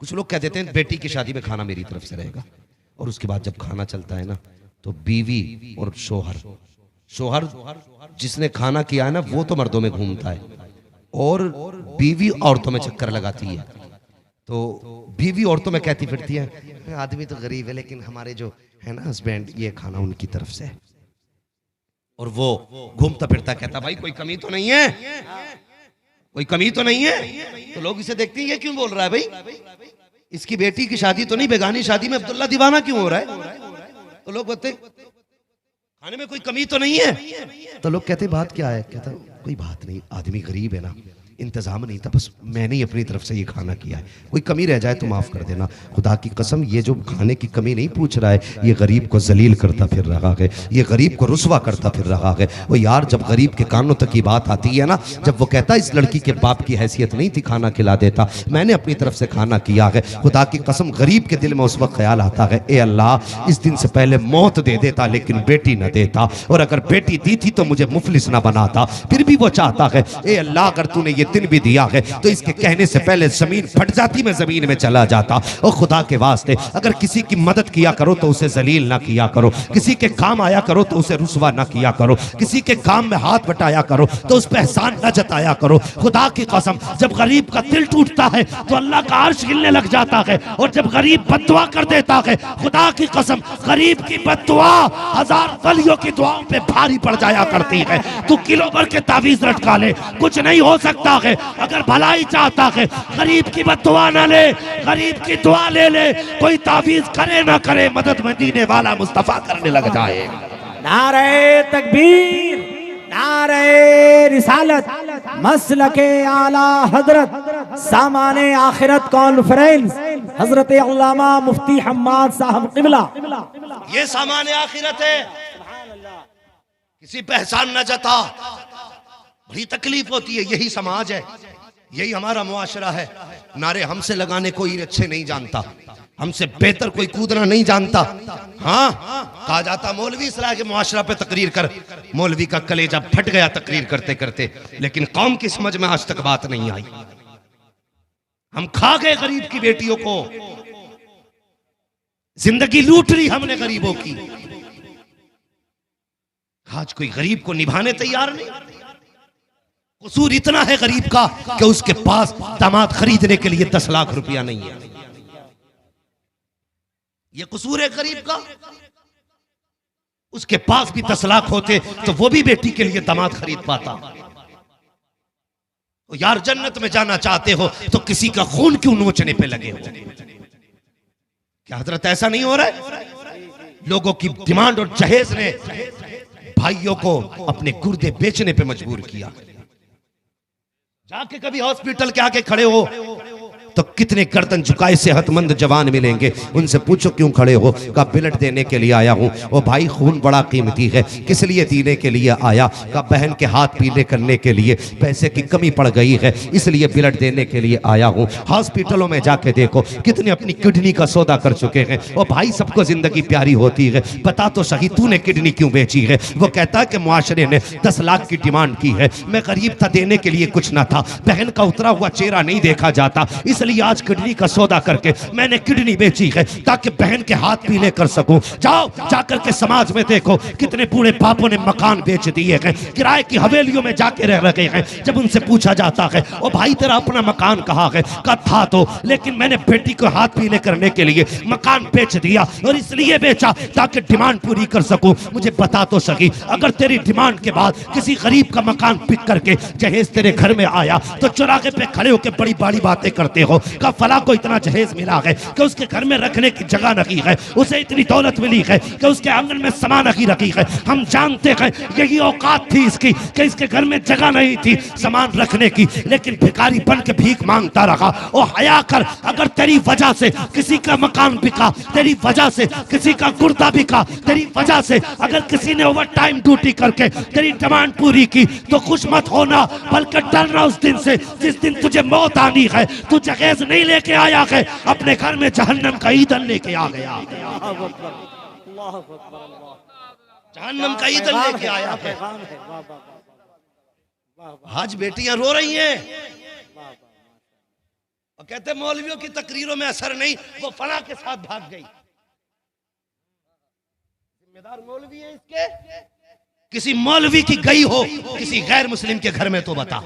कुछ लोग कह देते हैं बेटी की शादी में खाना मेरी तरफ से रहेगा, और उसके बाद जब खाना चलता है ना तो बीवी और शोहर शोहर जिसने खाना किया है ना वो तो मर्दों में घूमता है और बीवी औरतों में चक्कर लगाती है। तो बीवी औरतों में कहती फिरती है आदमी तो गरीब है लेकिन हमारे जो है ना हस्बैंड ये खाना उनकी तरफ से है, और वो घूमता फिरता कहता भाई कोई कमी तो नहीं है, कोई कमी तो नहीं है। तो लोग इसे देखते हैं ये क्यों बोल रहा है भाई, इसकी बेटी की शादी तो नहीं, बेगानी शादी में अब्दुल्ला दीवाना क्यों हो रहा है। तो लोग बोलते खाने में कोई कमी तो नहीं है। तो लोग कहते बात क्या है, कहता कोई बात नहीं, आदमी गरीब है ना, इंतजाम नहीं था, बस मैंने ही अपनी तरफ से ये खाना किया है, कोई कमी रह जाए तो माफ कर देना। खुदा की कसम ये जो खाने की कमी नहीं पूछ रहा है, ये गरीब को जलील करता फिर रहा है, ये गरीब को रुसवा करता फिर रहा है। वो यार जब गरीब के कानों तक की बात आती है ना, जब वो कहता है इस लड़की के बाप की हैसियत नहीं थी खाना खिला देता, मैंने अपनी तरफ से खाना किया है, खुदा की कसम गरीब के दिल में उस वक्त ख्याल आता है ए अल्लाह इस दिन से पहले मौत दे देता लेकिन बेटी न देता, और अगर बेटी दी थी तो मुझे मुफलिस ना बनाता। फिर भी वो चाहता है ए अल्लाह अगर तूने ये दिन भी दिया है तो इसके कहने से पहले जमीन फट जाती, मैं जमीन में चला जाता। और खुदा के वास्ते अगर किसी की मदद किया करो तो उसे जलील ना किया करो, किसी के काम आया करो तो उसे रुसवा ना किया करो, किसी के काम में हाथ बटाया करो तो उस पर एहसान न जताया करो। खुदा की कसम जब गरीब का दिल टूटता है तो अल्लाह का अर्श हिलने लग जाता है, और जब गरीब बद्दुआ कर देता है खुदा की कसम गरीब की बद्दुआ हजार वलियों की दुआओं पे भारी पड़ जाया करती है। तू किलो भर के तावीज लटका ले कुछ नहीं हो सकता है, अगर भलाई चाहता है गरीब की बद्दुआ ना ले, गरीब की दुआ ले ले, कोई तावीज करे ना करे मदद मदीने वाला मुस्तफा करने लग जाए। नारे तकबीर, नारे रिसालत, मसलके आला हजरत, सामाने आखिरत कॉन्फ्रेंस, हजरत अल्लामा मुफ्ती हम्माद साहब किबला। ये सामाने आखिरत है, किसी पे एहसान न जता, बड़ी तकलीफ होती है। यही समाज है, यही हमारा मुआशरा है। नारे हमसे लगाने कोई अच्छे नहीं जानता, हमसे बेहतर कोई कूदना नहीं जानता। हाँ कहा जाता मौलवी इस्लाह के मुआशरा पे तकरीर कर, मौलवी का कलेजा फट गया तकरीर करते करते, लेकिन कौम की समझ में आज तक बात नहीं आई। हम खा गए गरीब की बेटियों को, जिंदगी लूट ली हमने गरीबों की। आज कोई गरीब को निभाने तैयार नहीं। कसूर इतना है गरीब का कि उसके पास दामाद खरीदने के लिए 10 लाख रुपया नहीं है। ये कसूर है गरीब का, उसके पास भी 10 लाख होते तो वो भी बेटी के लिए दामाद खरीद पाता। तो यार जन्नत में जाना चाहते हो तो किसी का खून क्यों नोचने पे लगे हो। क्या हजरत ऐसा नहीं हो रहा है? लोगों की डिमांड और जहेज ने भाइयों को अपने गुर्दे बेचने पे मजबूर किया। जाके कभी हॉस्पिटल के आगे खड़े हो तो कितने गर्दन झुकाए सेहतमंद जवान मिलेंगे, उनसे पूछो क्यों खड़े हो, का ब्लड देने के लिए आया हूं। ओ भाई खून बड़ा कीमती है, किस लिए देने के लिए आया, का बहन के हाथ पीले करने के लिए, पैसे की कमी पड़ गई है इसलिए ब्लड देने के लिए आया हूं। हॉस्पिटलों में जाके देखो कितने अपनी किडनी का सौदा कर चुके हैं। ओ भाई सबको जिंदगी प्यारी होती है, बता तो सही तूने किडनी क्यों बेची है। वो कहता है कि मुआशरे ने 10 लाख की डिमांड की है, मैं गरीब था देने के लिए कुछ ना था, बहन का उतरा हुआ चेहरा नहीं देखा जाता, इसलिए आज किडनी का सौदा करके मैंने किडनी बेची है ताकि बहन के हाथ पीले कर सकूं। जाओ जाकर के समाज में देखो कितने बूढ़े बापों ने मकान बेच दिए हैं, किराए की हवेलियों में जाके रह रहे हैं। जब उनसे पूछा जाता है ओ भाई तेरा अपना मकान कहाँ है, का था तो, लेकिन मैंने बेटी को हाथ पीले करने के लिए मकान बेच दिया, और इसलिए बेचा ताकि डिमांड पूरी कर सकूं। मुझे बता तो सकी अगर तेरी डिमांड के बाद किसी गरीब का मकान पिक करके जहेज तेरे घर में आया तो चौराहे पे खड़े होकर बड़ी बड़ी बातें करते हो का फला को इतना जहेज मिला है कि उसके घर में रखने की जगह नहीं है, उसे इतनी दौलत मिली है कि उसके आंगन में सामान नहीं रखी है। हम जानते हैं यही औकात थी इसकी कि इसके घर में जगह नहीं थी सामान रखने की, लेकिन भिखारी बन के भीख मांगता रहा। ओ हया कर, अगर तेरी वजह से किसी का मकान बिका, तेरी वजह से किसी का गुर्दा बिका, तेरी वजह से अगर किसी ने ओवर टाइम ड्यूटी करके तेरी डिमांड पूरी की तो खुश मत होना, बल्कि डरना उस दिन से जिस दिन तुझे मौत आनी है। तू जहेज नहीं लेके आया है, अपने घर में जहन्नम का ईंधन लेके आ गया। जहन्नम का ईंधन लेके आया है। आज बेटियां रो रही हैं और कहते मौलवियों की तकरीरों में असर नहीं, वो फला के साथ भाग गई। जिम्मेदार मौलवी है इसके? किसी मौलवी की गई हो किसी गैर मुस्लिम के घर में तो बता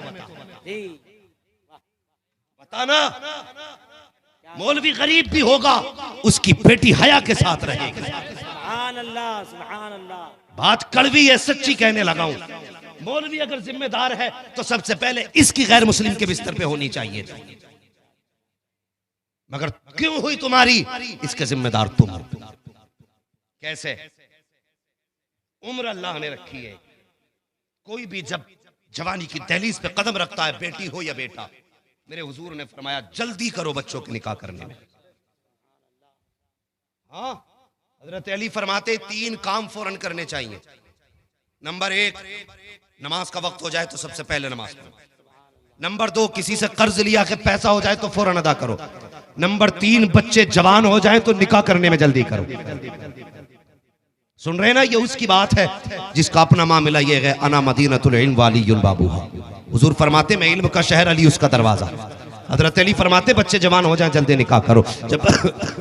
ना। मौलवी गरीब भी होगा, उसकी बेटी हया के साथ रहेगी। सुभान अल्लाह, सुभान अल्लाह। बात कड़वी है, सच्ची कहने लगा हूं। मौलवी अगर जिम्मेदार है तो सबसे पहले इसकी गैर मुस्लिम के बिस्तर पे होनी चाहिए, मगर क्यों हुई तुम्हारी, इसके जिम्मेदार तुम हो। कैसे? उम्र अल्लाह ने रखी है। कोई भी जब जवानी की दहलीज पे कदम रखता है, बेटी हो या बेटा, मेरे हुजूर ने फरमाया जल्दी करो बच्चों के निकाह करने में। हाँ, हजरत अली फरमाते 3 काम फौरन करने चाहिए। नंबर 1, नमाज का वक्त हो जाए तो सबसे पहले नमाज पढ़ो। नंबर 2, किसी से कर्ज लिया के पैसा हो जाए तो फौरन अदा करो। नंबर 3, बच्चे जवान हो जाए तो निकाह करने में जल्दी करो। सुन रहे ना, ये उसकी बात है जिसका अपना मामला ये है, अना मदीनतुल इल्म वालियुल बाबूहा। हुजूर फरमाते मैं इल्म का शहर, अली उसका दरवाजा। हजरत अली फरमाते बच्चे जवान हो जाएं जल्दी निकाह करो। जब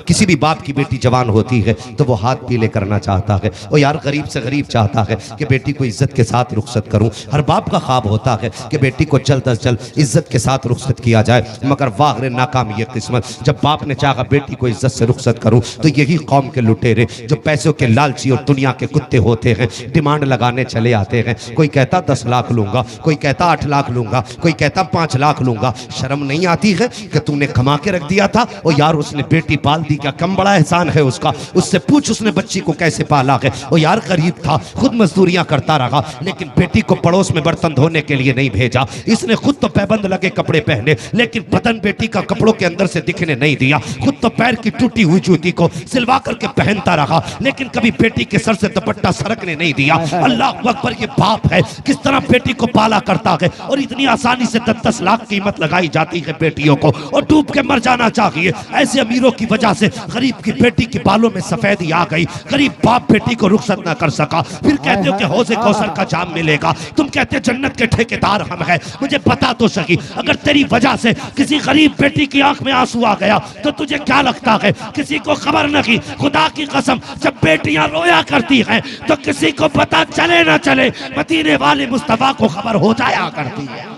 किसी भी बाप की बेटी जवान होती है तो वो हाथ पीले करना चाहता है, और यार गरीब से गरीब चाहता है कि बेटी को इज्जत के साथ रुखसत करूं। हर बाप का ख्वाब होता है कि बेटी को जल्द अज जल्द इज्जत के साथ रुखसत किया जाए, मगर वाह रे नाकाम ये किस्मत। जब बाप ने चाहा बेटी को इज्जत से रुखसत करूं तो यही कौम के लुटेरे जो पैसों के लालची और दुनिया के कुत्ते होते हैं, डिमांड लगाने चले आते हैं। कोई कहता 10 लाख लूंगा, कोई कहता 8 लाख लूंगा, कोई कहता 5 लाख लूंगा। शर्म नहीं आती है कि तूने कमा के रख दिया था, और यार उसने बेटी पाल दी, क्या कम बड़ा एहसान है उसका? उससे पूछ उसने बच्ची को कैसे पाला है। और यार गरीब था, खुद मजदूरियां करता रहा, लेकिन बेटी को पड़ोस में बर्तन धोने के लिए नहीं भेजा। इसने खुद तो पैबंद लगे कपड़े पहने, लेकिन बदन बेटी का कपड़ों के अंदर से दिखने नहीं दिया। खुद तो पैर की टूटी हुई जूती को सिलवा करके पहनता रहा, लेकिन कभी बेटी के सर से दुपट्टा सरकने नहीं दिया। अल्लाह अकबर, ये बाप है किस तरह बेटी को पाला करता है, और इतनी आसानी से 10-10 लाख कीमत लगाई जाती है बेटियों को, और डूब के मर जाना चाहिए। ऐसे अमीरों की वजह से गरीब की बेटी के बालों में सफेदी आ गई, गरीब बाप बेटी को रुखसत ना कर सका। फिर कहते हो कि हौज़े कौसर का जाम मिलेगा, तुम कहते जन्नत के ठेकेदार हम हैं। मुझे बता तो सही, अगर तेरी वजह से किसी गरीब बेटी की आंख में आंसू आ गया तो तुझे क्या लगता है किसी को खबर नहीं? खुदा की कसम, जब बेटियां रोया करती हैं तो किसी को पता चले ना चले, मदीने वाले मुस्तफा को खबर हो जाया करती है।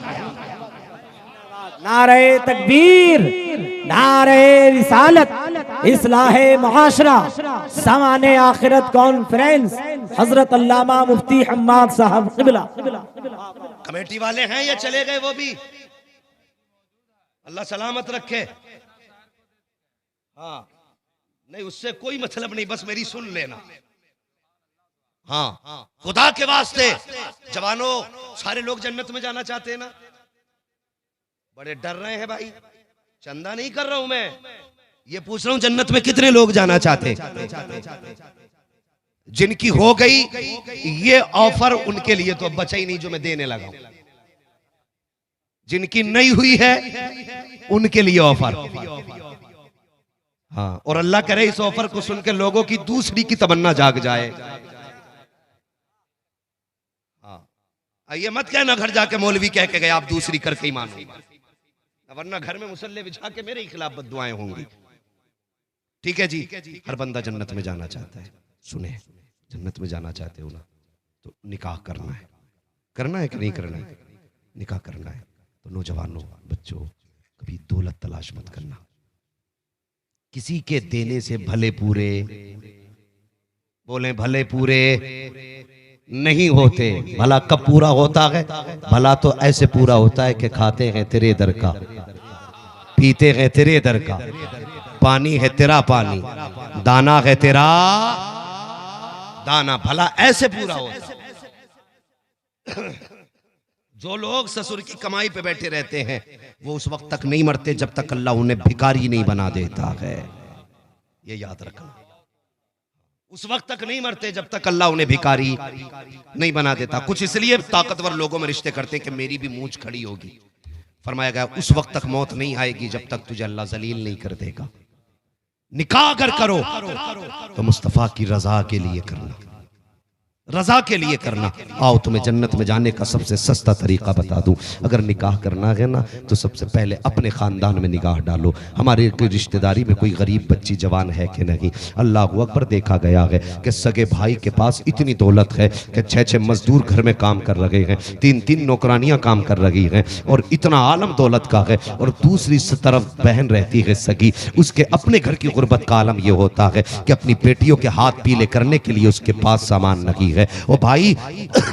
नारे तकबीर, नारे रिसालत, इस्लाहे मुआशरा, सामाने आखिरत कॉन्फ्रेंस, हजरत अल्लामा मुफ्ती हम्माद साहब क़िबला। कमेटी वाले हैं या चले गए वो भी? अल्लाह सलामत रखे। हाँ, नहीं उससे कोई मतलब नहीं, बस मेरी सुन लेना। हाँ, खुदा के वास्ते जवानों, सारे लोग जन्नत में जाना चाहते हैं ना? बड़े डर रहे हैं भाई, चंदा नहीं कर रहा हूं मैं, ये पूछ रहा हूं जन्नत में कितने लोग जाना चाहते हैं? जिनकी हो गई ये ऑफर उनके लिए तो बचा ही नहीं जो मैं देने लगा हूं। जिनकी नहीं हुई है उनके लिए ऑफर। हाँ, और अल्लाह करे इस ऑफर को सुन के लोगों की दूसरी की तमन्ना जाग जाए। हाँ, ये मत कहना घर जाके मौलवी कह के गए आप दूसरी करके ही मानो, वरना घर में मुसल्ले बिछा के मेरे खिलाफ बद्दुआएं होंगी। ठीक है जी, हर बंदा जन्नत में जाना चाहता है। सुने, जन्नत में जाना चाहते हो ना तो निकाह करना है। करना है कि नहीं करना है? निकाह करना है तो नौजवानों, बच्चों, कभी दौलत तलाश मत करना। किसी के देने से भले पूरे, बोले भले पूरे नहीं होते। भला कब पूरा होता है? भला तो ऐसे पूरा होता है कि खाते हैं तेरे दर का, पीते हैं तेरे दर का, पानी है तेरा पानी, दाना है तेरा दाना। भला ऐसे पूरा होता। जो लोग ससुर की कमाई पे बैठे रहते हैं वो उस वक्त तक नहीं मरते जब तक अल्लाह उन्हें भिखारी नहीं बना देता है। ये याद रखना, उस वक्त तक नहीं मरते जब तक अल्लाह उन्हें भिखारी नहीं बना देता। कुछ इसलिए ताकतवर लोगों में रिश्ते करते कि मेरी भी मूंछ खड़ी होगी। फरमाया गया उस वक्त तक मौत नहीं आएगी जब तक तुझे अल्लाह जलील नहीं कर देगा। निकाह अगर करो तो मुस्तफा की रजा के लिए करना। रजा के लिए करना। आओ तुम्हें जन्नत में जाने का सबसे सस्ता तरीका बता दूं। अगर निकाह करना है ना तो सबसे पहले अपने ख़ानदान में निगाह डालो, हमारे रिश्तेदारी में कोई गरीब बच्ची जवान है कि नहीं। अल्लाह अकबर, देखा गया है कि सगे भाई के पास इतनी दौलत है कि 6-6 मजदूर घर में काम कर रहे हैं, 3-3 नौकरानियाँ काम कर रही हैं, और इतना आलम दौलत का है। और दूसरी तरफ बहन रहती है सगी, उसके अपने घर की गुर्बत का आलम ये होता है कि अपनी बेटियों के हाथ पीले करने के लिए उसके पास सामान नहीं है। ओ भाई,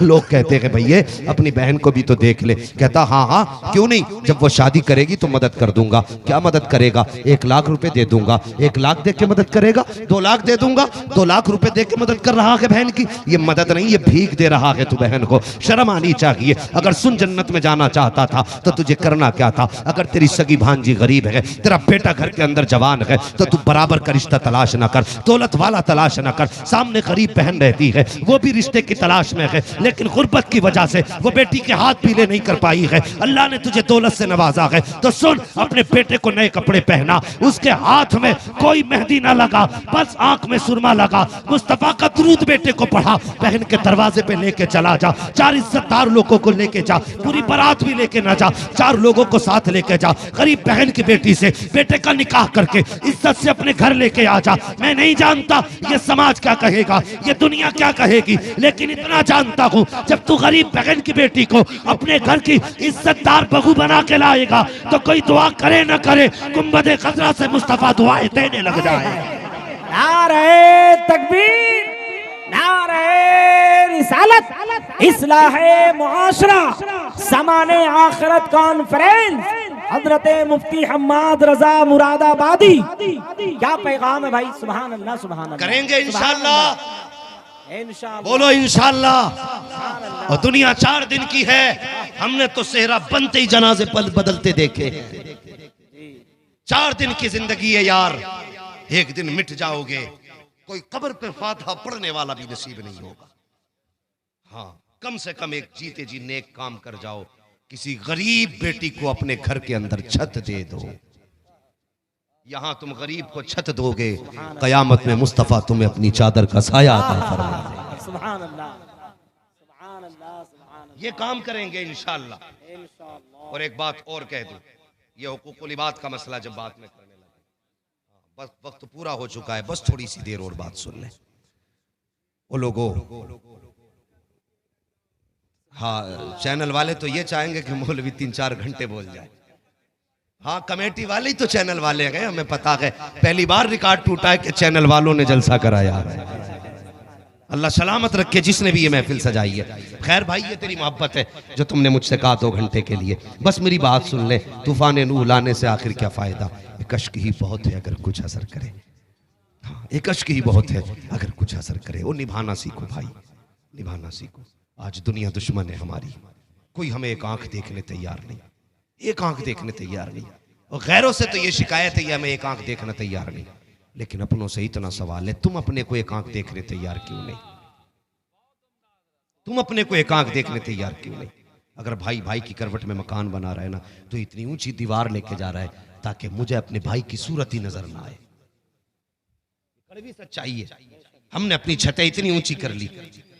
लोग कहते हैं भैया अपनी बहन को भी तो देख ले। कहता हाँ हाँ क्यों नहीं, जब वो शादी करेगी तो मदद कर दूंगा। क्या मदद करेगा? 1 लाख रुपए दे दूंगा। 1 लाख दे के मदद करेगा? 2 लाख दे दूंगा। 2 लाख रुपए दे के मदद कर रहा है बहन की। ये मदद नहीं, ये भीख दे रहा है तू बहन को। शर्म आनी चाहिए। अगर सुन जन्नत में जाना चाहता था तो तुझे करना क्या था? अगर तेरी सगी भांजी गरीब है, तेरा बेटा घर के अंदर जवान है, तो तू बराबर का रिश्ता तलाश ना कर, दौलत वाला तलाश ना कर। सामने गरीब बहन रहती है, वो भी रिश्ते की तलाश में है, लेकिन गुर्बत की वजह से वो बेटी के हाथ पीले नहीं कर पाई है। अल्लाह ने तुझे दौलत से नवाजा है, तो सुन, अपने बेटे को नए कपड़े पहना, उसके हाथ में कोई मेहंदी ना लगा, बस आंख में सुरमा लगा, मुस्तफा का दुरूद बेटे को पढ़ा, बहन के दरवाजे पे लेके चला जा, 4 इज्जतदार लोगों को लेके जा, पूरी बारात भी लेके ना जा, 4 लोगों को साथ लेके जा। गरीब बहन की बेटी से बेटे का निकाह करके इज्जत से अपने घर लेके आ जा। मैं नहीं जानता ये समाज क्या कहेगा, ये दुनिया क्या कहेगी, लेकिन इतना जानता हूँ, जब तू गरीब बहन की बेटी को अपने घर की इज्जतदार बहू बना के लाएगा तो कोई दुआ करे न करे, गुंबदे खजरा से मुस्तफा दुआएं देने लग जाए। नारे तकबीर, नारे रिसालत, इस्लाहे मुआशरा, समाने आखिरत कॉन्फ्रेंस, हजरत मुफ्ती हम्माद रजा मुरादाबादी। क्या पैगाम है भाई? सुभान अल्लाह, सुभान अल्लाह। करेंगे इंशाअल्लाह, इंशाअल्लाह, बोलो इंशाअल्लाह। और दुनिया 4 दिन की है, हमने तो सेहरा बनते ही जनाजे बदलते देखे। 4 दिन की जिंदगी है यार, एक दिन मिट जाओगे, कोई कब्र पे फातिहा पढ़ने वाला भी नसीब नहीं होगा। हाँ, कम से कम एक जीते जी नेक काम कर जाओ, किसी गरीब बेटी को अपने घर के अंदर छत दे दो। यहां तुम गरीब को छत दोगे, कयामत में मुस्तफा तुम्हें अपनी चादर का साया अता फरमाएगा। सुभान अल्लाह, सुभान अल्लाह, सुभान अल्लाह। ये काम करेंगे इंशाअल्लाह। और एक बात और कह दूं, ये हुकूकुल इबाद का मसला जब बात में करने लगे, बस वक्त पूरा हो चुका है, बस थोड़ी सी देर और बात सुन ले। वो लोगों, हाँ, चैनल वाले तो ये चाहेंगे कि मौलवी 3-4 घंटे बोल जाए। हाँ, कमेटी वाले ही तो चैनल वाले हैं, हमें पता है। पहली बार रिकॉर्ड टूटा है कि चैनल वालों ने जलसा कराया है। अल्लाह सलामत रखे जिसने भी ये महफिल सजाई है। खैर भाई, ये तेरी मोहब्बत है जो तुमने मुझसे कहा 2 घंटे के लिए। बस मेरी बात सुन ले, तूफान नूह लाने से आखिर क्या फायदा? एक अश्क ही बहुत है अगर कुछ असर करे। हाँ, एक अश्क ही बहुत है अगर कुछ असर करे। वो निभाना सीखो भाई, निभाना सीखो। आज दुनिया दुश्मन है हमारी, कोई हमें एक आंख देखने तैयार नहीं, एक आंख देखने तैयार नहीं। और गैरों से तो ये शिकायत है, ये हमें एक आंख देखना तैयार नहीं, लेकिन अपनों से इतना सवाल है, तुम अपने को एक आंख देखने तैयार क्यों नहीं? तुम अपने को एक आंख देखने तैयार क्यों नहीं? अगर भाई भाई की करवट में मकान बना रहा है ना, तो इतनी ऊंची दीवार लेके जा रहा है ताकि मुझे अपने भाई की सूरत ही नजर ना आए। कड़वी सच्चाई है। हमने अपनी छतें इतनी ऊंची कर ली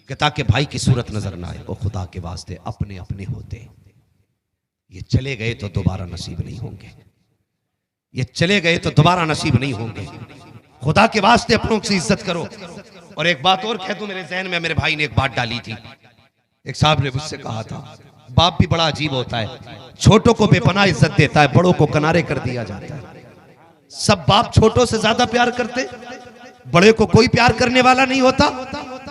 कि ताकि भाई की सूरत नजर ना आए। वो खुदा के वास्ते अपने अपने होते, ये चले गए तो दोबारा नसीब नहीं होंगे, ये चले गए तो दोबारा नसीब नहीं होंगे। खुदा के वास्ते अपनों से इज्जत करो। और एक बात और कह दूं, मेरे जहन में मेरे भाई ने एक बात डाली थी। एक साहब ने मुझसे कहा था, बाप भी बड़ा अजीब होता है, छोटों को बेपनाह इज्जत देता है, बड़ों को किनारे कर दिया जाता है। सब बाप छोटों से ज्यादा प्यार करते, बड़े को कोई प्यार करने वाला नहीं होता।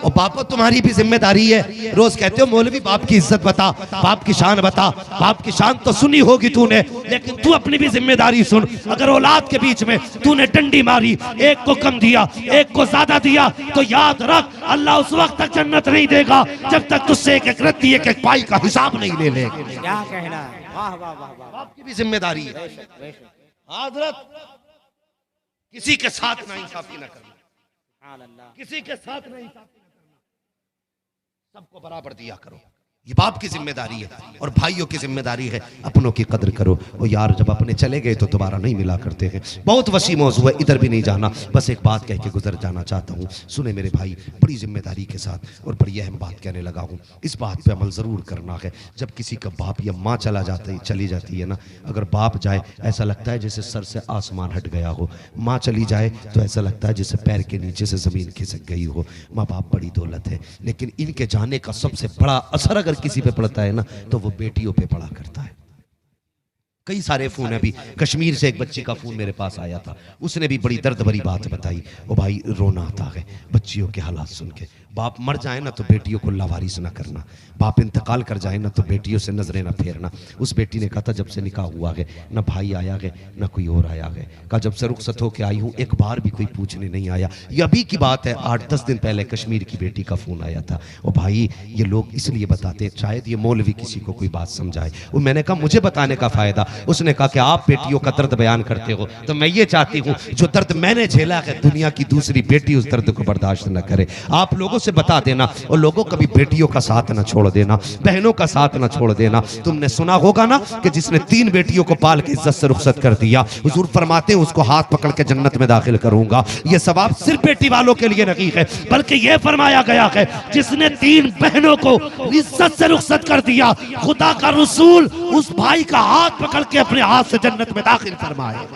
और बापो, तुम्हारी भी जिम्मेदारी है। रोज कहते हो मौलवी बाप की इज्जत बता, बाप की शान बता। बाप की शान तो सुनी होगी तूने, लेकिन तू अपनी भी जिम्मेदारी सुन। अगर औलाद के बीच में तूने डंडी मारी, एक को कम दिया, एक को ज्यादा दिया, तो याद रख अल्लाह उस वक्त तक जन्नत नहीं देगा जब तक तुझसे एक एक रत्ती, एक एक पाई का हिसाब नहीं ले लेगा। क्या कहना है? वाह वाह वाह वाह। बाप की भी जिम्मेदारी है। हजरत, किसी के साथ नाइंसाफी न करना, किसी के साथ नाइंसाफी, सबको बराबर दिया करो। ये बाप की जिम्मेदारी है और भाइयों की जिम्मेदारी है अपनों की कदर करो। और यार जब अपने चले गए तो दोबारा नहीं मिला करते हैं। बहुत वसी मौजू है, इधर भी नहीं जाना, बस एक बात कह के गुजर जाना चाहता हूँ। सुने मेरे भाई, बड़ी जिम्मेदारी के साथ और बड़ी अहम बात कहने लगा हूँ। इस बात पे अमल ज़रूर करना है। जब किसी का बाप या माँ चली जाती है ना, अगर बाप जाए ऐसा लगता है जैसे सर से आसमान हट गया हो, माँ चली जाए तो ऐसा लगता है जैसे पैर के नीचे से ज़मीन खिसक गई हो। माँ बाप बड़ी दौलत है, लेकिन इनके जाने का सबसे बड़ा असर अगर किसी पे पड़ता है ना तो वो बेटियों पे पड़ा करता है। कई सारे फोन है, अभी कश्मीर से एक बच्ची का फोन मेरे पास आया था, उसने भी बड़ी दर्द भरी बात बताई। ओ भाई रोना आता है बच्चियों के हालात सुन के। बाप मर जाए ना तो बेटियों को लावारिस ना करना, बाप इंतकाल कर जाए ना तो बेटियों से नजरें ना फेरना। उस बेटी ने कहा था जब से निकाह हुआ है ना भाई आया है ना कोई और आया है, कहा जब से रुखसत होके आई हूँ एक बार भी कोई पूछने नहीं आया। ये अभी की बात है, 8-10 दिन पहले कश्मीर की बेटी का फोन आया था। और भाई ये लोग इसलिए बताते हैं शायद ये मौलवी किसी को कोई बात समझाए। और मैंने कहा मुझे बताने का फायदा। उसने कहा कि आप बेटियों का दर्द बयान करते हो तो मैं ये चाहती हूँ जो दर्द मैंने झेला है दुनिया की दूसरी बेटी उस दर्द को बर्दाश्त न करे। आप लोगों से बता देना और लोगों कभी बेटियों का साथ ना छोड़ देना, बहनों का साथ ना छोड़ देना। तुमने सुना होगा ना कि जिसने 3 बेटियों को पाल के इज्जत से रुखसत कर दिया, हुजूर फरमाते हैं उसको हाथ पकड़ के जन्नत में दाखिल करूंगा। यह सवाब सिर्फ बेटी वालों के लिए नहीं है, बल्कि यह फरमाया गया है जिसने 3 बहनों को इज्जत से रुखसत कर दिया, खुदा का रसूल उस भाई का हाथ पकड़ के अपने हाथ से जन्नत में दाखिल फरमाए।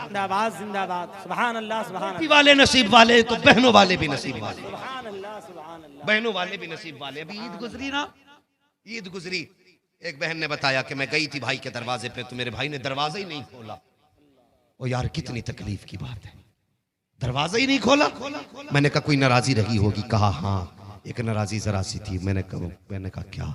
जिंदाबाद जिंदाबाद, सुभान अल्लाह सुभान अल्लाह। वाले नसीब वाले तो बहनों वाले भी नसीब वाले, सुभान अल्लाह सुभान अल्लाह। बहनों वाले भी नसीब वाले। अभी ईद गुजरी ना, ईद गुजरी, एक बहन ने बताया कि मैं गई थी भाई के दरवाजे पे तो मेरे भाई ने दरवाजा ही नहीं खोला। ओ यार कितनी तकलीफ की बात है, दरवाजा ही नहीं खोला। मैंने कहा कोई नाराजी रही होगी, कहा हाँ एक नाराजी जरा सी थी। मैंने कहा क्या?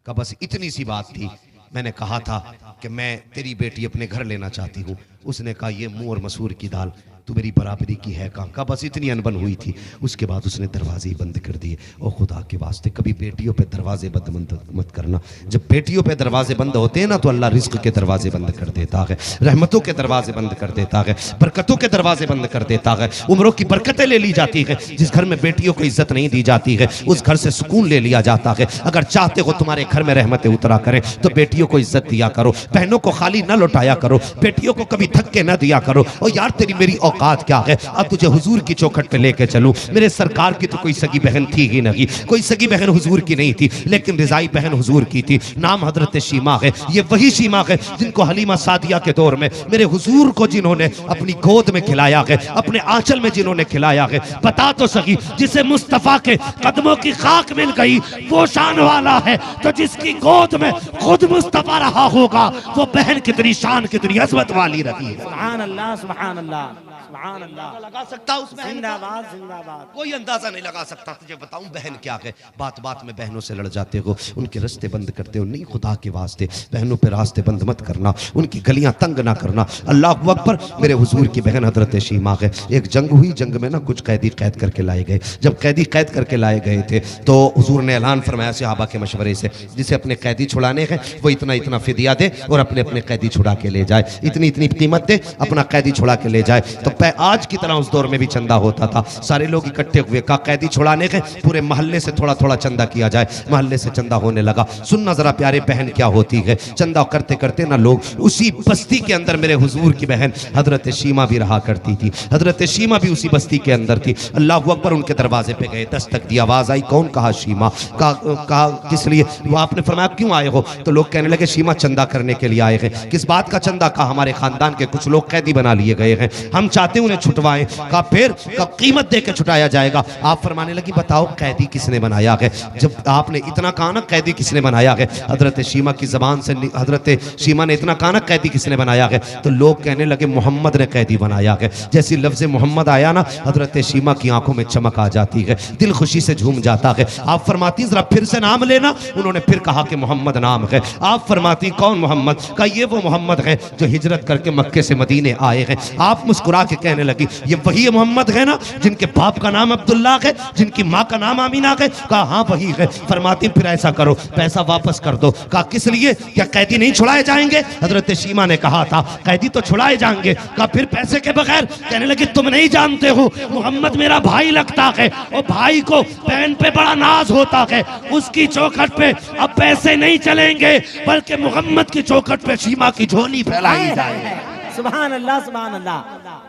कहा बस इतनी सी बात थी, मैंने कहा था कि मैं तेरी बेटी अपने घर लेना चाहती हूँ। उसने कहा ये मुंह और मसूर की दाल, तू मेरी बराबरी की है कहाँ? का बस इतनी अनबन हुई थी। उसके बाद उसने दरवाजे ही बंद कर दिए। और खुदा के वास्ते कभी बेटियों पे दरवाजे बंद मत करना। जब बेटियों पे दरवाजे बंद होते हैं ना तो अल्लाह रिज्क के दरवाजे बंद कर देता है, रहमतों के दरवाजे बंद कर देता है, बरकतों के दरवाजे बंद कर देता है, उम्रों की बरकतें ले ली जाती है। जिस घर में बेटियों को इज्जत नहीं दी जाती है उस घर से सुकून ले लिया जाता है। अगर चाहते हो तुम्हारे घर में रहमतें उतरा करें तो बेटियों को इज्जत दिया करो, बहनों को खाली न लौटाया करो, बेटियों को कभी धक्के न दिया करो। और यार तेरी मेरी औकात क्या है, अब तुझे हुजूर की चौखट पे लेके चलूं। मेरे सरकार की तो कोई सगी बहन थी ही नहीं, कोई सगी बहन हुजूर की नहीं थी, लेकिन रिजाई बहन हुजूर की थी। नाम हजरत शीमा है। ये वही शीमा है जिनको हलीमा सादिया के दौर में मेरे हुजूर को जिन्होंने अपनी गोद में खिलाया है, अपने आंचल में जिन्होंने खिलाया है। बता तो सही, जिसे मुस्तफा के कदमों की खाक मिल गई वो शान वाला है, तो जिसकी गोद में खुद मुस्तफा रहा होगा वो बहन कितनी शान कितनी अजमत वाली रही है। सुभान अल्लाह सुभान अल्लाह सुभान अल्लाह। लगा सकता उस बहन का? जिंदाबाद जिंदाबाद। कोई अंदाजा नहीं लगा सकता। तुझे बताऊं बहन क्या है। बात बात में बहनों से लड़ जाते हो, उनके रास्ते बंद करते हो। नहीं, खुदा के वास्ते बहनों पे रास्ते बंद मत करना, उनकी गलियां तंग ना करना। अल्लाह अकबर। मेरे हुजूर की बहन हजरत शीमा है। एक जंग हुई, जंग में ना कुछ कैदी कैद करके लाए गए। जब कैदी कैद करके लाए गए थे तो हुजूर ने ऐलान फरमाया सहाबा के मशवरे से, जिसे अपने कैदी छुड़ाने हैं वो इतना इतना फिदिया दे और अपने अपने कैदी छुड़ा के ले जाए, इतनी इतनी कीमत दे, अपना कैदी छुड़ा के ले जाए। तो आज की तरह उस दौर में भी चंदा होता था। सारे लोग इकट्ठे हुए, का कैदी छुड़ाने के पूरे मोहल्ले से थोड़ा थोड़ा चंदा किया जाए। मोहल्ले से चंदा होने लगा। सुनना जरा प्यारे बहन क्या होती है। चंदा करते करते ना लोग, उसी बस्ती के अंदर मेरे हुजूर की बहन हजरत शीमा भी रहा करती थी। हजरत शीमा भी उसी बस्ती के अंदर थी। अल्लाह अकबर। उनके दरवाजे पे गए, दस्तक दी, आवाज आई, कौन? कहा शीमा। कहा किस लिए? वो आपने फरमाया क्यों आए हो? तो लोग कहने लगे शीमा चंदा करने के लिए आए हैं। किस बात का चंदा? कहा हमारे खानदान के कुछ लोग कैदी बना लिए गए हैं, हम चाहते हैं उन्हें छुटवाएं। का फिर का कीमत दे के छुटाया जाएगा। आप फरमाने लगी बताओ कैदी किसने बनाया है? जब आपने इतना कहा ना कैदी किसने बनाया है, हजरत शीमा की जबान से हजरत शीमा ने इतना कहा ना कैदी किसने बनाया है, तो लोग कहने लगे मोहम्मद ने कैदी बनाया है। जैसी लफ्ज मोहम्मद आया ना हजरत शीमा की आंखों में चमक आ जाती है, दिल खुशी से झूम जाता है। आप फरमाती जरा फिर से नाम लेना। उन्होंने फिर कहा कि मोहम्मद नाम है। आप फरमाती कौन मोहम्मद? का ये वो मोहम्मद है जो हिजरत करके मक्के से मदीने आए हैं। आप मुस्कुरा के से कहने लगी, ये वही मोहम्मद है ना जिनके बाप का नाम अब्दुल्ला है, जिनकी माँ का नाम आमीना है? कहा हाँ वही है। फरमाती फिर ऐसा करो, पैसा वापस कर दो। कहा किस लिए? क्या कैदी नहीं छुड़ाए जाएंगे? हजरत शीमा ने कहा था कैदी तो छुड़ाए जाएंगे। कहा फिर पैसे के बगैर? कहने लगी तुम नहीं जानते हो, मोहम्मद मेरा भाई लगता है और भाई को बहन पे बड़ा नाज होता है, उसकी चौखट पे अब पैसे नहीं चलेंगे बल्कि मोहम्मद की चौखट पे शीमा की झोली फैलाई जाए। सुभान अल्लाह, सुभान अल्लाह।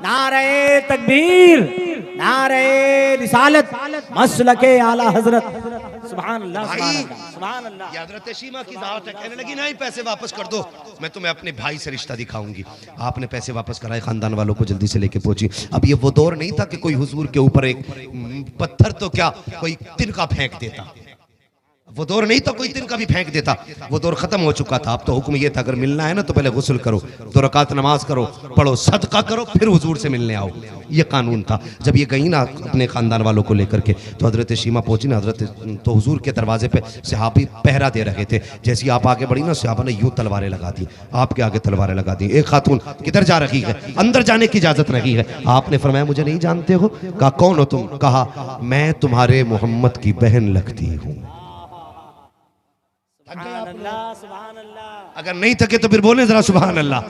नारे तकबीर, नारे रिसालत, मसलके आला हजरत। सुभान अल्लाह, सुभान अल्लाह, सुभान अल्लाह। ये हजरत शीमा की ज़ात है। कहने लगी नहीं पैसे वापस कर दो, मैं तुम्हें अपने भाई से रिश्ता दिखाऊंगी। आपने पैसे वापस कराए, खानदान वालों को जल्दी से लेके पहुंची। अब ये वो दौर नहीं था कि कोई हुजूर के ऊपर एक पत्थर तो क्या कोई तिनका फेंक देता, वो दौर नहीं था कोई तिनका भी फेंक देता, वो दौर खत्म हो चुका था। अब तो हुक्म ये था अगर मिलना है ना तो पहले गुस्ल करो, 2 रकात नमाज करो, पढ़ो, सदका करो, फिर हुजूर से मिलने आओ। ये कानून था। जब ये गई ना अपने खानदान वालों को लेकर के तो हजरत शीमा पहुंची ना, हजरत तो हुजूर के दरवाजे पे सहाबी पहरा दे रहे थे। जैसे आप आगे बढ़ी ना, सहाबा ने यूं तलवारें लगा दी, आपके आगे तलवारें लगा दी। एक खातून किधर जा रही है? अंदर जाने की इजाजत नहीं है। आपने फरमाया मुझे नहीं जानते हो? कहा कौन हो तुम? कहा मैं तुम्हारे मोहम्मद की बहन लगती हूँ। अगर नहीं थके तो फिर बोले जरा सुभान अल्लाह।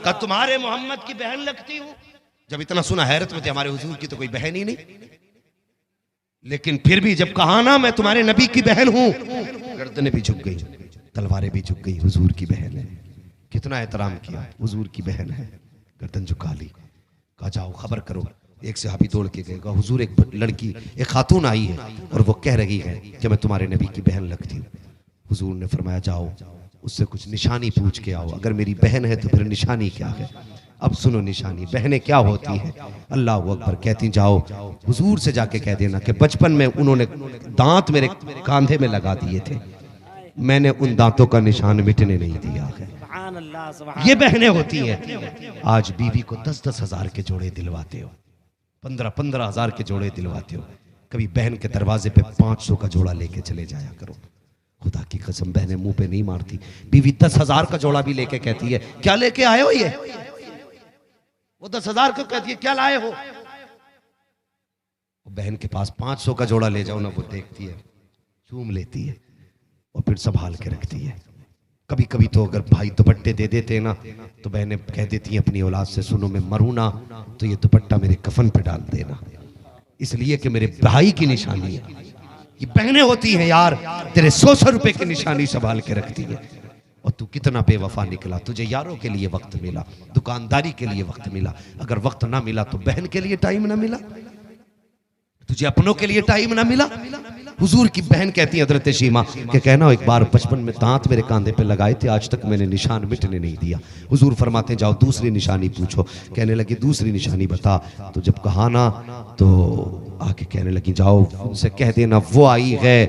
का तुम्हारे मोहम्मद की बहन लगती हूँ। जब इतना सुना हैरत में थे, हमारे हुजूर की तो कोई बहन ही नहीं, लेकिन फिर भी जब कहा ना मैं तुम्हारे नबी की बहन हूं, गर्दनें भी झुक गई, तलवारें भी झुक गई। हुजूर की बहन है, कितना एहतराम किया, हुजूर की बहन है, गर्दन झुका ली। कहा जाओ खबर करो। एक सहाबी दौड़ के गए, कहा हुजूर एक लड़की, एक खातून आई है और वो कह रही है कि मैं तुम्हारे नबी की बहन लगती हूँ। हुजूर ने फरमाया जाओ उससे कुछ निशानी पूछ के आओ, अगर मेरी बहन है तो फिर निशानी क्या है? अब सुनो निशानी, बहनें क्या होती हैं? अल्लाह अकबर। कहती जाओ हुजूर से जाके कह देना कि बचपन में उन्होंने दांत मेरे कांधे में लगा दिए थे, मैंने उन दांतों का निशान मिटने नहीं दिया है। ये बहनें होती हैं। आज बीवी को 10-10 हजार के जोड़े दिलवाते हो, 15-15 हजार के जोड़े दिलवाते हो। कभी बहन के दरवाजे पे 500 का जोड़ा लेके चले जाया करो। खुदा की कसम बहनें मुंह पे नहीं मारती। बीवी 10 हजार का जोड़ा भी लेके कहती है क्या लेके आए हो? ये वो 10 हजार को कहती है क्या लाए हो? बहन के पास 500 का जोड़ा ले जाओ ना, वो देखती है, चूम लेती है और फिर संभाल के रखती है। कभी कभी तो अगर भाई दुपट्टे दे देते ना तो बहनें कह देती हैं अपनी औलाद से, सुनो मैं मरूं ना तो ये दुपट्टा मेरे कफन पे डाल देना, इसलिए कि मेरे भाई की निशानी है। ये बहनें होती हैं यार, तेरे 100 रुपए की निशानी संभाल के रखती है। और तू कितना बेवफा निकला, तुझे यारों के लिए वक्त मिला, दुकानदारी के लिए वक्त मिला, अगर वक्त ना मिला तो बहन के लिए टाइम ना मिला, तुझे अपनों के लिए टाइम ना मिला। हुजूर की बहन कहती है हजरत शीमा कि कहना एक बार बचपन में दांत मेरे कांधे पे लगाए थे, आज तक मैंने निशान मिटने नहीं दिया। हुजूर फरमाते जाओ दूसरी निशानी पूछो। कहने लगी दूसरी निशानी बता। तो जब कहा ना तो आके कहने लगी जाओ उनसे कह देना वो आई है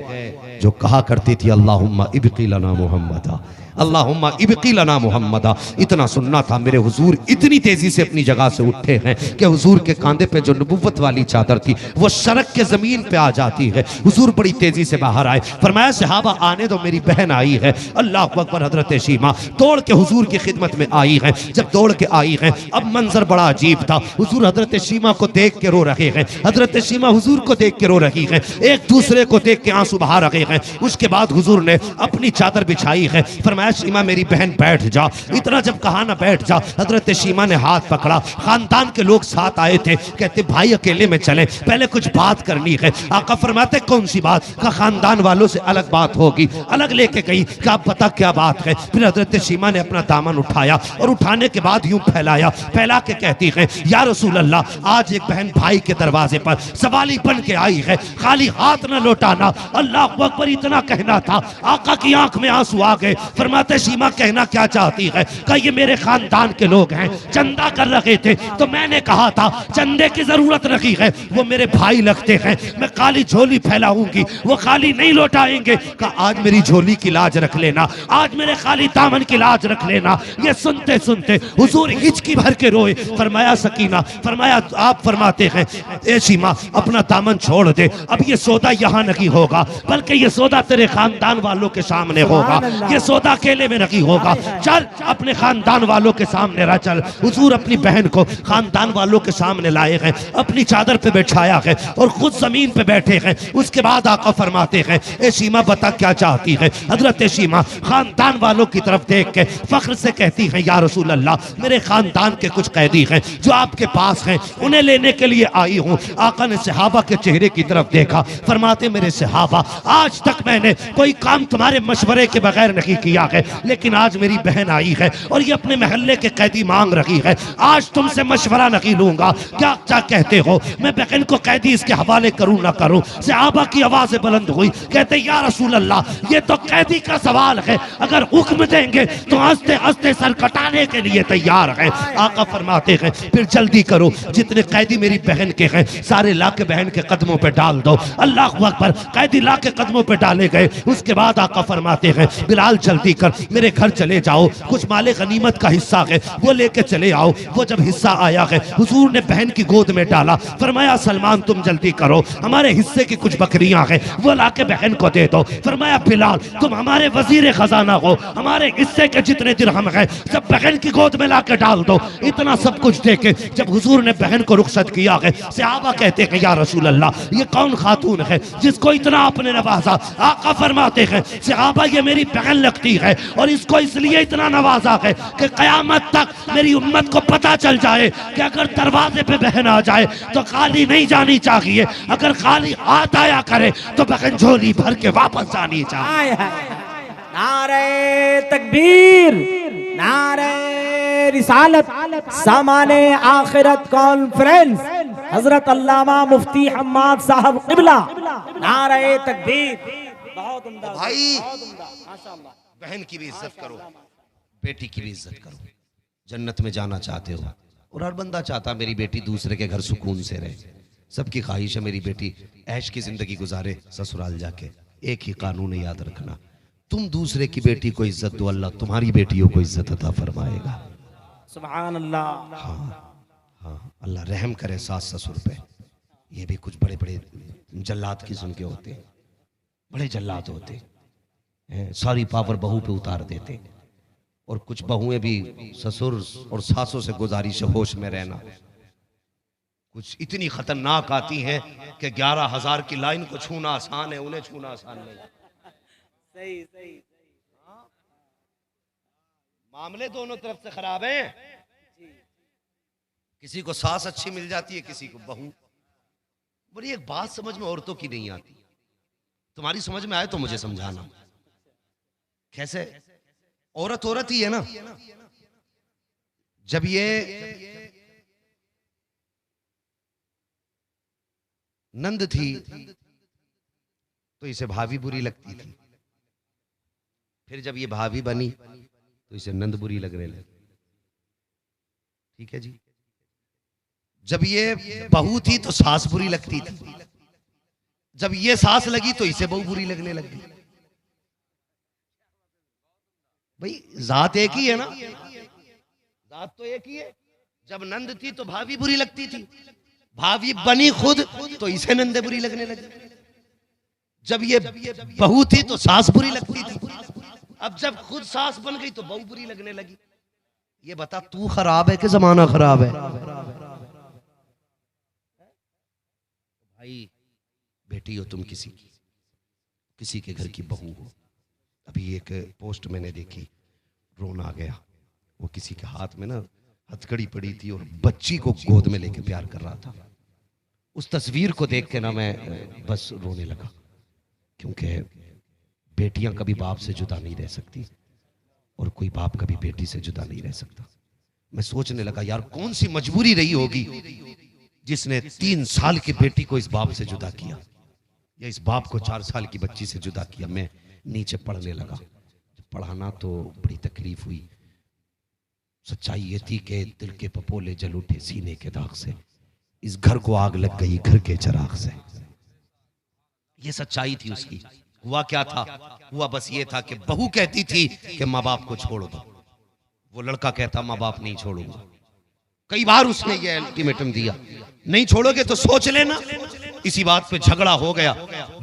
जो कहा करती थी अल्लाहुम्मा इब्की लना मुहम्मदा, अल्लाहुम्मा इब्की लना मुहम्मदा। इतना सुनना था, मेरे हुजूर इतनी तेजी से अपनी जगह से उठे हैं कि हुजूर के कांधे पे जो नबुव्वत वाली चादर थी वो सड़क के जमीन पे आ जाती है। हुजूर बड़ी तेजी से बाहर आए, फरमाया सहाबा आने दो मेरी बहन आई है। अल्लाह अकबर। हजरत शीमा दौड़ के हुजूर की खिदमत में आई है। जब दौड़ के आई है, अब मंजर बड़ा अजीब था। हुजूर हजरत शीमा को देख के रो रहे हैं, हजरत शीमा हुजूर को देख के रो रही है, एक दूसरे को देख के आंसू बहा रहे हैं। उसके बाद हुजूर ने अपनी चादर बिछाई है, फरमाया शीमा मेरी बहन बैठ जा। इतना जब कहा ना बैठ जा, हजरत शीमा ने हाथ पकड़ा। खानदान के लोग साथ आए थे, कहते भाई अकेले में चले, पहले कुछ बात करनी है। आका फरमाते कौन सी बात? का खानदान वालों से अलग बात होगी। अलग लेके गई, क्या पता क्या बात है। फिर हजरत शीमा ने अपना दामन उठाया और उठाने के बाद यूं फैलाया, फैला के कहती है या रसूल अल्लाह, आज एक बहन भाई के दरवाजे पर सवाली बन के आई है, खाली हाथ न लौटाना। अल्लाह अकबर। इतना कहना था, आका की आंख में आंसू आ गए। फरमाते शीमा कहना क्या चाहती है? कहा ये मेरे खानदान के लोग हैं, चंदा कर रहे थे तो मैंने कहा था चंदे की जरूरत नहीं है, वो मेरे भाई लगते हैं, मैं काली झोली फैलाऊंगी, वो खाली नहीं लौटाएंगे। कहा आज मेरी झोली की लाज रख लेना, आज मेरे खाली दामन की लाज रख लेना। ये सुनते सुनते हुजूर हिचकी भर के रोए। फरमाया सकीना, फरमाया आप फरमाते हैं ए शीमा अपना दामन छोड़ दे, अब ये सौदा यहाँ नहीं होगा, बल्कि ये सौदा तेरे खानदान वालों के सामने होगा। ये सौदा अकेले में नहीं होगा। चल अपने खानदान वालों के सामने रह चल। हुजूर अपनी बहन को खानदान वालों के सामने लाए हैं, अपनी चादर पे बैठाया है और खुद जमीन पे बैठे हैं। उसके बाद आका फरमाते हैं, ए शीमा बता क्या चाहती है। हजरत शीमा खानदान वालों की तरफ देख के फख्र से कहती है, या रसूल अल्लाह, मेरे खानदान के कुछ कैदी हैं जो आपके पास हैं, उन्हें लेने के लिए आई हूँ। आका ने सहाबा के चेहरे की तरफ देखा, फरमाते, मेरे सहाबा, आज तक मैंने कोई काम तुम्हारे मशवरे के बगैर नहीं किया है, लेकिन आज मेरी बहन आई है और ये अपने महल्ले के कैदी मांग रही है, आज तुमसे मशवरा नहीं लूंगा, क्या क्या कहते हो, मैं बहन को कैदी इसके हवाले करूं ना करूं। सहाबा की आवाजें बुलंद हुई, कहते, या रसूल अल्लाह, ये तो कैदी का सवाल है, अगर हुक्म देंगे तो हंसते हंसते सर कटाने के लिए तैयार है। आका फरमाते हैं, फिर जल्दी करो, जितने कैदी मेरी बहन के हैं सारे ला के बहन के कदमों पे डाल दो। अल्लाह अकबर, कैदी ला के कदमों पे डाले गए। उसके बाद आका फरमाते हैं, बिलाल जल्दी कर, मेरे घर चले जाओ, कुछ माले गनीमत का हिस्सा है वो लेके चले आओ। वो जब हिस्सा आया है हुजूर ने बहन की गोद में डाला, फरमाया, सलमान तुम जल्दी करो, हमारे हिस्से की कुछ बकरियां हैं वो ला के बहन को दे दो। फरमाया, बिलाल तुम हमारे वजीर खजाना हो, हमारे हिस्से के जितने दिरहम हैं सब बहन की गोद में ला के डाल दो। इतना सब कुछ देके जब हुजूर ने बहन को रुखसत किया है, सहाबा कहते हैं, या रसूल अल्लाह, ये कौन खातून है जिसको इतना आपने नवाजा। आका फरमाते हैं, सहाबा, ये मेरी बहन लगती है और इसको इसलिए इतना नवाजा है कि कयामत तक मेरी उम्मत को पता चल जाए कि अगर दरवाजे पे बहन आ जाए तो खाली नहीं जानी चाहिए, अगर खाली हाथ आया करे तो बहन झोली भर के वापस जानी चाहिए। नारे तकबीर, नारे रिसालत, सामाने आखिरत कॉन्फ्रेंस, हजरत अल्लामा मुफ्ती हम्माद साहब क़िबला, नारे तकबीर। बहुत उम्दा भाई, माशाअल्लाह। बहन की भी इज्जत करो, बेटी की भी इज्जत करो। जन्नत में जाना चाहते हो और हर बंदा चाहता मेरी बेटी दूसरे के घर सुकून से रहे, सबकी ख्वाहिश है मेरी बेटी ऐश की जिंदगी गुजारे ससुराल जाके। एक ही कानून याद रखना, तुम दूसरे की बेटी को इज्जत दो, अल्लाह तुम्हारी बेटियों को इज्जत अता फरमाएगा। सुभान अल्लाह। हाँ हाँ, अल्लाह रहम करे सास ससुर पे। ये भी कुछ बड़े बड़े जल्लाद किस्म के होते हैं, बड़े जल्लाद होते हैं, सारी पावर बहू पे उतार देते। और कुछ बहुएं भी ससुर और सासों से गुजारिश होश में रहना, कुछ इतनी खतरनाक आती हैं कि 11,000 की लाइन को छूना आसान है, उन्हें छूना आसान नहीं। सही सही। मामले दोनों तरफ से खराब हैं। किसी को सास अच्छी मिल जाती है, किसी को बहू। बड़ी एक बात समझ में औरतों की नहीं आती, तुम्हारी समझ में आए तो मुझे समझाना। कैसे? औरत औरत ही है ना। जब ये नंद थी तो इसे भाभी बुरी लगती थी, फिर जब ये भाभी बनी तो इसे नंद बुरी लगने लगी। ठीक है जी। जब ये बहू थी तो सास बुरी लगती थी, जब ये सास लगी तो इसे बहू बुरी लगने लगी। भाई जात एक ही है ना, जात तो एक ही है। जब नंद थी तो भाभी बुरी लगती थी, भाभी बनी खुद तो इसे नंदे बुरी लगने लगी। जब ये बहू थी तो सास बुरी लगती थी, अब जब खुद सास बन गई तो बहू बुरी लगने लगी। ये बता, तू खराब है कि जमाना खराब है? भाई बेटी हो तुम, किसी के घर की बहू हो। अभी एक पोस्ट मैंने देखी, रोना आ गया। वो किसी के हाथ में ना हथकड़ी पड़ी थी और बच्ची को गोद में लेके प्यार कर रहा था। उस तस्वीर को देख के ना मैं बस रोने लगा, क्योंकि बेटियां कभी बाप से जुदा नहीं रह सकती और कोई बाप कभी बेटी से जुदा नहीं रह सकता। मैं सोचने लगा, यार कौन सी मजबूरी रही होगी जिसने 3 साल की बेटी को इस बाप से जुदा किया, या इस बाप को 4 साल की बच्ची से जुदा किया। मैं नीचे पढ़ने लगा, पढ़ाना तो बड़ी तकलीफ हुई। सच्चाई ये थी कि दिल के पपोले जल उठे सीने के दाग से, इस घर को आग लग गई घर के चिराग से। ये सच्चाई थी उसकी। हुआ क्या था? हुआ बस ये था कि बहू कहती थी कि माँ बाप को छोड़ दो, वो लड़का कहता माँ बाप नहीं छोड़ूंगा। कई बार उसने ये अल्टीमेटम दिया, नहीं छोड़ोगे तो सोच लेना। इसी बात पे झगड़ा हो गया,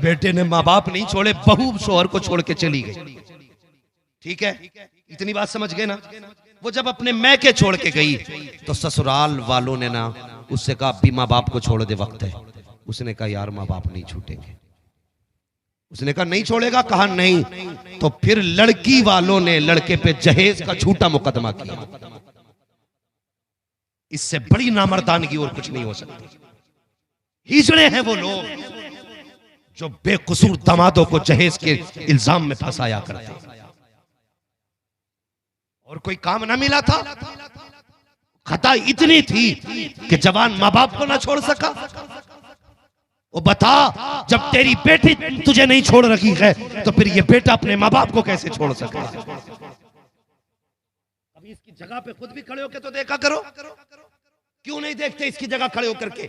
बेटे ने माँ बाप नहीं छोड़े, बहू शोहर को छोड़ के चली गई। ठीक है, इतनी बात समझ गए ना। वो जब अपने मैके छोड़ के गई तो ससुराल वालों ने ना उससे कहा अभी माँ बाप को छोड़ दे, वक्त है। उसने कहा यार माँ बाप नहीं छूटेंगे। उसने कहा नहीं छोड़ेगा, कहा नहीं। तो फिर लड़की वालों ने लड़के पे जहेज का झूठा मुकदमा किया। इससे बड़ी नामर्दानगी और कुछ नहीं हो सकती। हिजड़े हैं वो लोग जो बेकसूर दामादों को जहेज के इल्जाम में फंसाया करते। और कोई काम ना मिला था, खता इतनी थी कि जवान माँ बाप को ना छोड़ सका। वो बता, जब तेरी बेटी तुझे नहीं छोड़ रही है तो फिर ये बेटा अपने माँ बाप को कैसे छोड़ सके? अभी इसकी जगह पे खुद भी खड़े होकर तो देखा करो। क्यों नहीं देखते इसकी जगह खड़े होकर के?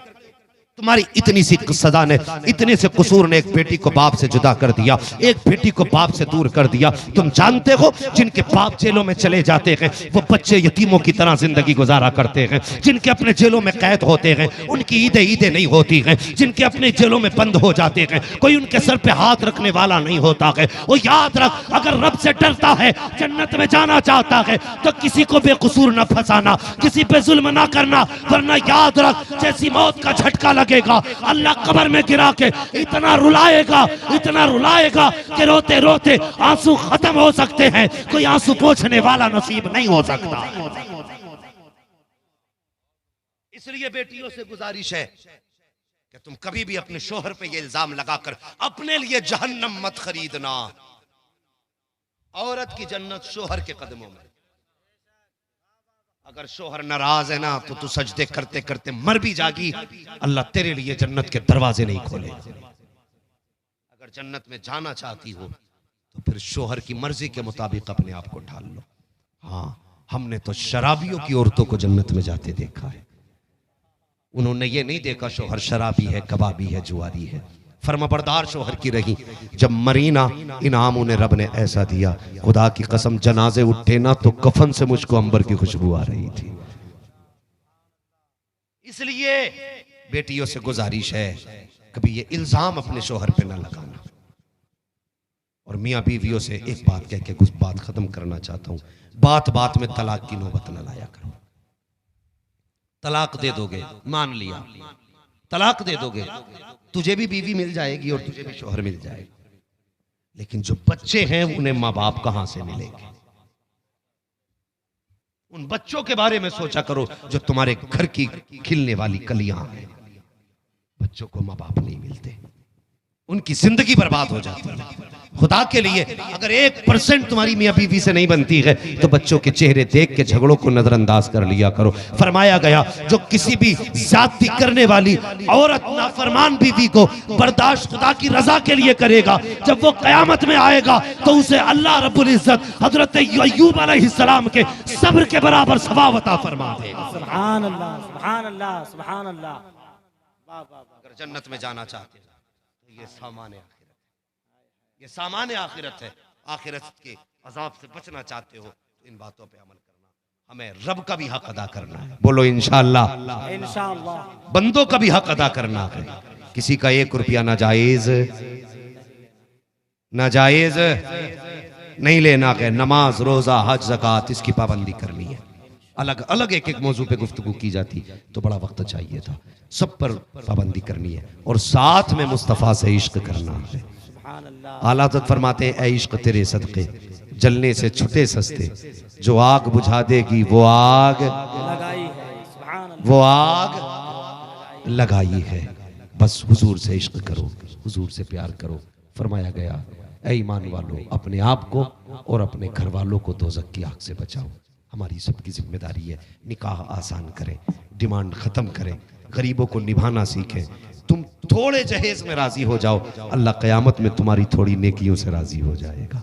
तुम्हारी इतनी सी सजा ने, इतने से कसूर ने एक बेटी को बाप से जुदा कर दिया, एक बेटी को बाप से दूर कर दिया। तुम जानते हो जिनके बाप जेलों में चले जाते हैं वो बच्चे यतीमों की तरह जिंदगी गुजारा करते हैं। जिनके अपने जेलों में कैद होते हैं उनकी ईदें नहीं होती हैं। जिनके अपने जेलों में बंद हो जाते हैं कोई उनके सर पे हाथ रखने वाला नहीं होता है। वो याद रख, अगर रब से डरता है, जन्नत में जाना चाहता है तो किसी को बेकसूर न फंसाना, किसी पे जुल्म ना करना, वरना याद रख जैसी मौत का झटका लगेगा अल्लाह कब्र में गिरा के इतना रुलाएगा कि रोते रोते आंसू खत्म हो सकते हैं, कोई आंसू पोंछने वाला नसीब नहीं हो सकता। इसलिए बेटियों से गुजारिश है कि तुम कभी भी अपने शोहर पे ये इल्जाम लगाकर अपने लिए जहन्नम मत खरीदना। औरत की जन्नत शोहर के कदमों में। अगर शोहर नाराज है ना तो तू सजदे करते करते मर भी जागी, अल्लाह तेरे लिए जन्नत के दरवाजे नहीं खोले। अगर जन्नत में जाना चाहती हो तो फिर शोहर की मर्जी के मुताबिक अपने आप को ढाल लो। हाँ, हमने तो शराबियों की औरतों को जन्नत में जाते देखा है। उन्होंने ये नहीं देखा शोहर शराबी है, कबाबी है, जुआरी है। फर्माबरदार शोहर की रही। जब मरीना इनाम उन्हें रब ने ऐसा दिया, खुदा की कसम जनाजे उठे ना तो कफन से मुझको अंबर की खुशबू आ रही थी। इसलिए बेटियों से गुजारिश है कभी ये इल्जाम अपने शोहर पे ना लगाना। और मियां बीवियों से एक बात कह के कुछ बात खत्म करना चाहता हूं, बात बात में तलाक की नौबत न लाया करो। तलाक दे दोगे, मान लिया, तलाक दे दोगे, तुझे भी बीवी मिल जाएगी और तुझे भी शोहर मिल जाएगा, लेकिन जो बच्चे हैं उन्हें माँ बाप कहां से मिलेंगे? उन बच्चों के बारे में सोचा करो जो तुम्हारे घर की खिलने वाली कलियां हैं। बच्चों को माँ बाप नहीं मिलते, उनकी जिंदगी बर्बाद हो जाती है। खुदा के लिए अगर 1% तुम्हारी मियां बीवी से नहीं बनती है तो बच्चों के चेहरे देख के झगड़ों को नजरअंदाज कर लिया करो। फरमाया गया जो किसी भी ज्यादती करने वाली औरत नाफरमान बीवी को बर्दाश्त खुदा की रजा के लिए करेगा, जब वो कयामत में आएगा तो उसे अल्लाह रब्बुल इज्जत हजरत अय्यूब अलैहिस्सलाम के सब्र के बराबर सवाब अता फरमा देगा। सुभान अल्लाह, सुभान अल्लाह, सुभान अल्लाह। अगर जन्नत में जाना चाहते हो तो ये सामान आखिरत, ये सामान आखिरत है। आखिरत के अजाब से बचना चाहते हो तो इन बातों पे अमल करना। हमें रब का भी हक अदा करना है, बोलो इंशाअल्लाह। इंशाअल्लाह बंदों का भी हक अदा करना है। किसी का 1 रुपया नाजायज नहीं लेना है। नमाज, रोजा, हज, ज़कात, इसकी पाबंदी करनी है। अलग अलग एक मौजू पे गुफ्तगू की जाती तो बड़ा वक्त चाहिए था। सब पर पाबंदी करनी है और साथ में मुस्तफ़ा से इश्क करना है। आला हज़रत फरमाते हैं, ऐ इश्क तेरे सदके जलने से छुटे सस्ते, जो आग बुझा देगी वो आग लगाई है। बस हुजूर से इश्क करो, हुजूर से प्यार करो। फरमाया गया, ऐ ईमान वालों अपने आप को और अपने घर वालों को दोज़ख की आग से बचाओ। हमारी सबकी जिम्मेदारी है। निकाह आसान करें, डिमांड खत्म करें, गरीबों को निभाना सीखें। तुम थोड़े जहेज में राजी हो जाओ, अल्लाह क़यामत में तुम्हारी थोड़ी नेकियों से राजी हो जाएगा।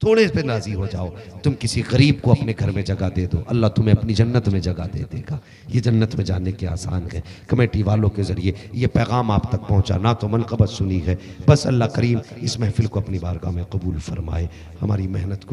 थोड़े पे राजी हो जाओ। तुम किसी गरीब को अपने घर में जगह दे दो, अल्लाह तुम्हें अपनी जन्नत में जगह दे देगा। ये जन्नत में जाने के आसान है। कमेटी वालों के जरिए ये पैगाम आप तक पहुंचा, ना तो मनक़बत सुनी है। बस अल्लाह करीम इस महफिल को अपनी बारगाह में कबूल फरमाए, हमारी मेहनत को